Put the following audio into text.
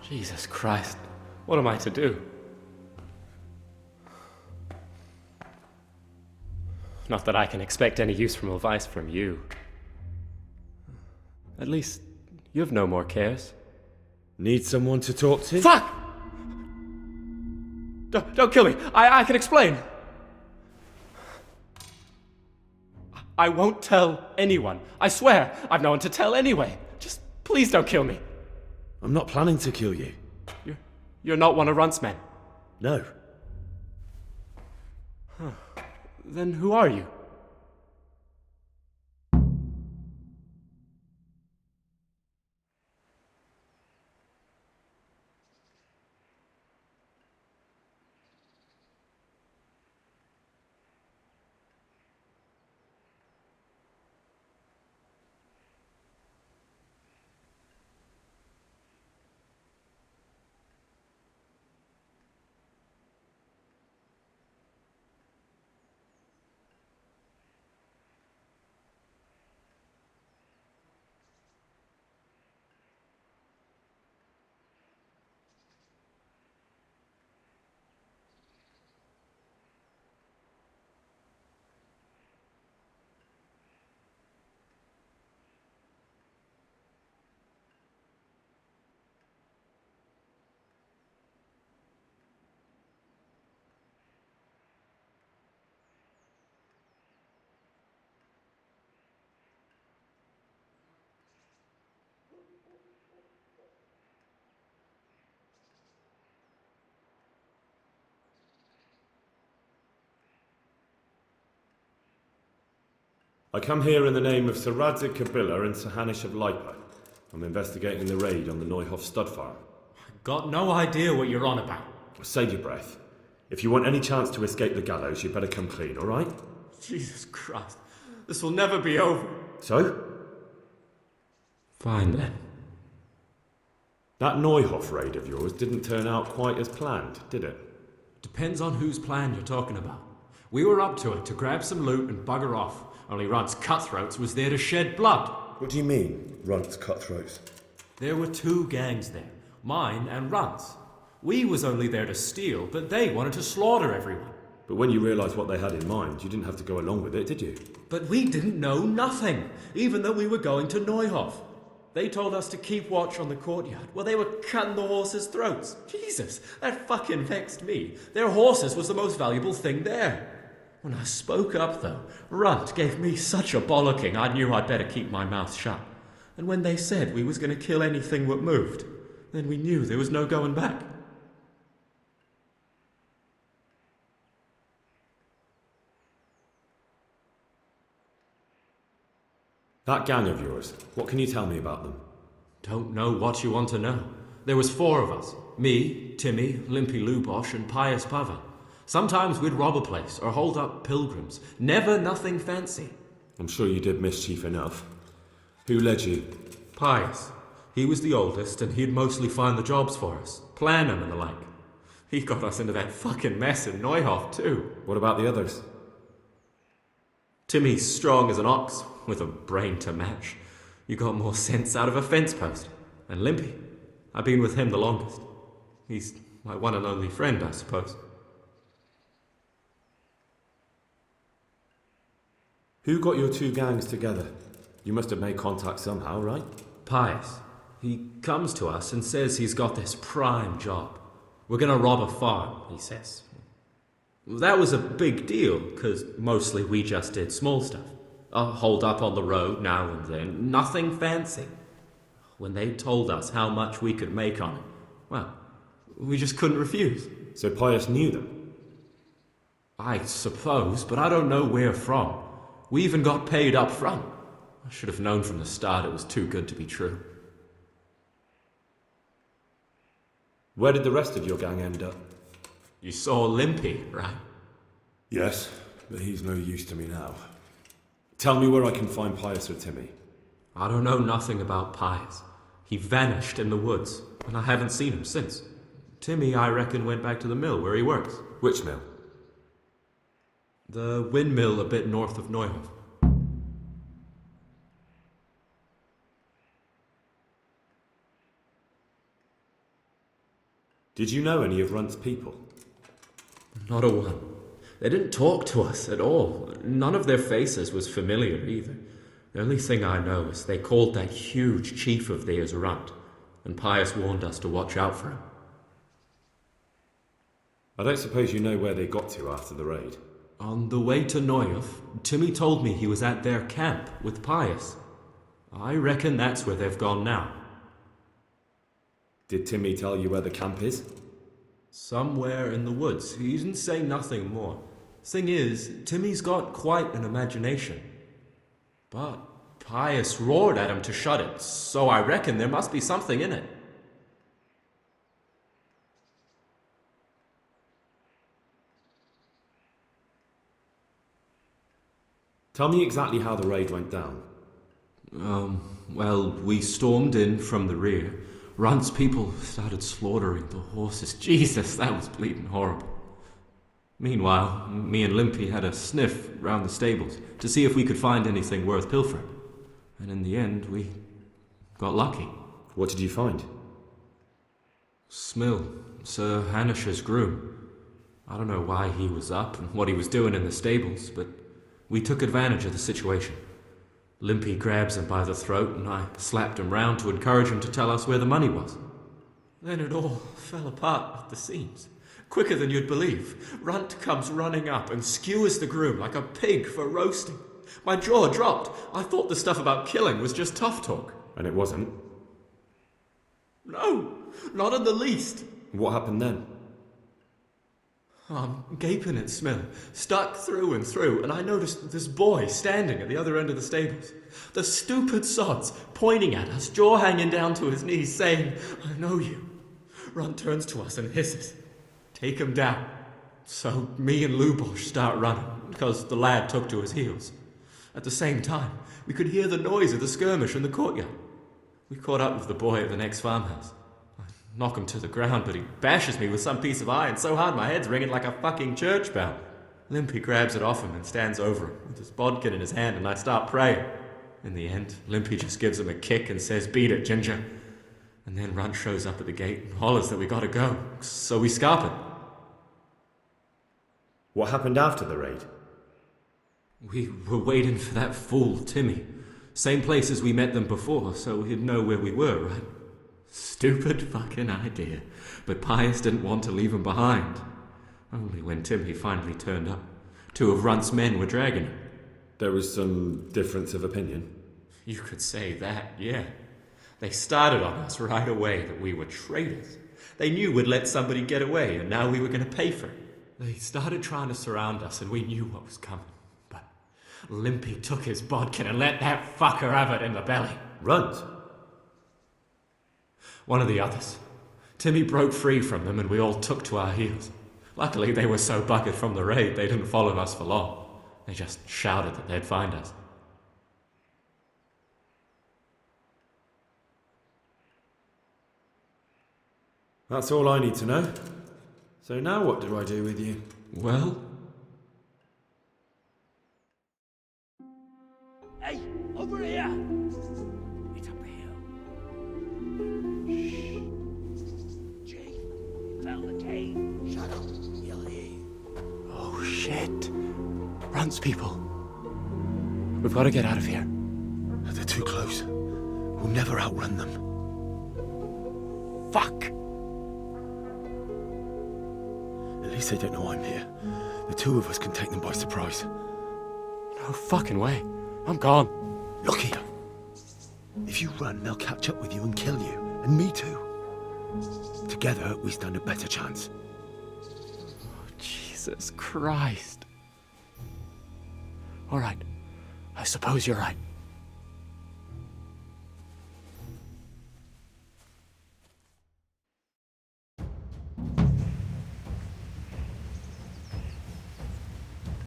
Jesus Christ, what am I to do? Not that I can expect any useful advice from you. At least, you have no more cares. Need someone to talk to? Fuck! Don't kill me. I can explain. I won't tell anyone. I swear, I've no one to tell anyway. Just please don't kill me. I'm not planning to kill you. You're not one of Runt's men. No. Then who are you? I come here in the name of Sir Radzig Kabila and Sir Hanish of Lipa. I'm investigating the raid on the Neuhof stud farm. Got no idea what you're on about. Save your breath. If you want any chance to escape the gallows, you better come clean, alright? Jesus Christ. This will never be over. So? Fine then. That Neuhof raid of yours didn't turn out quite as planned, did it? Depends on whose plan you're talking about. We were up to it to grab some loot and bugger off. Only Runt's cutthroats was there to shed blood. What do you mean, Runt's cutthroats? There were two gangs there, mine and Runt's. We was only there to steal, but they wanted to slaughter everyone. But when you realised what they had in mind, you didn't have to go along with it, did you? But we didn't know nothing, even though we were going to Neuhof. They told us to keep watch on the courtyard while they were cutting the horses' throats. Jesus, that fucking vexed me. Their horses was the most valuable thing there. When I spoke up, though, Runt gave me such a bollocking I knew I'd better keep my mouth shut. And when they said we was going to kill anything that moved, then we knew there was no going back. That gang of yours, what can you tell me about them? Don't know what you want to know. There was 4 of us. Me, Timmy, Limpy Lubosh, and Pius Pava. Sometimes we'd rob a place or hold up pilgrims. Never nothing fancy. I'm sure you did mischief enough. Who led you? Pius. He was the oldest and he'd mostly find the jobs for us. Plan them and the like. He got us into that fucking mess in Neuhof too. What about the others? Timmy's strong as an ox, with a brain to match. You got more sense out of a fence post. And Limpy. I've been with him the longest. He's my one and only friend, I suppose. Who got your 2 gangs together? You must have made contact somehow, right? Pius. He comes to us and says he's got this prime job. We're gonna rob a farm, he says. That was a big deal, because mostly we just did small stuff. Hold up on the road now and then, nothing fancy. When they told us how much we could make on it, well, we just couldn't refuse. So Pius knew them? I suppose, but I don't know where from. We even got paid up front. I should have known from the start it was too good to be true. Where did the rest of your gang end up? You saw Limpy, right? Yes, but he's no use to me now. Tell me where I can find Pius or Timmy. I don't know nothing about Pius. He vanished in the woods, and I haven't seen him since. Timmy, I reckon, went back to the mill where he works. Which mill? The windmill a bit north of Neuhof. Did you know any of Runt's people? Not a one. They didn't talk to us at all. None of their faces was familiar either. The only thing I know is they called that huge chief of theirs Runt, and Pius warned us to watch out for him. I don't suppose you know where they got to after the raid? On the way to Neuhof, Timmy told me he was at their camp with Pius. I reckon that's where they've gone now. Did Timmy tell you where the camp is? Somewhere in the woods. He didn't say nothing more. Thing is, Timmy's got quite an imagination. But Pius roared at him to shut it, so I reckon there must be something in it. Tell me exactly how the raid went down. Well, we stormed in from the rear. Runt's people started slaughtering the horses. Jesus, that was bleeding horrible. Meanwhile, me and Limpy had a sniff round the stables to see if we could find anything worth pilfering. And in the end, we got lucky. What did you find? Smill, Sir Hanish's groom. I don't know why he was up and what he was doing in the stables, but we took advantage of the situation. Limpy grabs him by the throat and I slapped him round to encourage him to tell us where the money was. Then it all fell apart at the seams. Quicker than you'd believe. Runt comes running up and skewers the groom like a pig for roasting. My jaw dropped. I thought the stuff about killing was just tough talk. And it wasn't? No, not in the least. What happened then? I'm gaping at Smill, stuck through and through, and I noticed this boy standing at the other end of the stables. The stupid sods pointing at us, jaw hanging down to his knees, saying, "I know you." Runt turns to us and hisses, "Take him down." So me and Lubosh start running, because the lad took to his heels. At the same time, we could hear the noise of the skirmish in the courtyard. We caught up with the boy at the next farmhouse. I knock him to the ground, but he bashes me with some piece of iron so hard my head's ringing like a fucking church bell. Limpy grabs it off him and stands over him with his bodkin in his hand, and I start praying. In the end, Limpy just gives him a kick and says, "Beat it, Ginger." And then Runt shows up at the gate and hollers that we gotta go, so we scarp it. What happened after the raid? We were waiting for that fool, Timmy. Same place as we met them before, so he'd know where we were, right? Stupid fucking idea. But Pius didn't want to leave him behind. Only when Timmy finally turned up, 2 of Runt's men were dragging him. There was some difference of opinion? You could say that, yeah. They started on us right away that we were traitors. They knew we'd let somebody get away, and now we were going to pay for it. They started trying to surround us, and we knew what was coming. But Limpy took his bodkin and let that fucker have it in the belly. Runt? One of the others. Timmy broke free from them, and we all took to our heels. Luckily, they were so bucketed from the raid, they didn't follow us for long. They just shouted that they'd find us. That's all I need to know. So now what do I do with you? Well? Hey, over here! It's up the hill. Shh. Chief, we found the cave. Shut up, he'll hear you. Oh shit. Runt's people. We've got to get out of here. They're too close. We'll never outrun them. Fuck! At least they don't know I'm here. The 2 of us can take them by surprise. No fucking way. I'm gone. Look here. If you run, they'll catch up with you and kill you. And me too. Together, we stand a better chance. Jesus Christ. All right. I suppose you're right.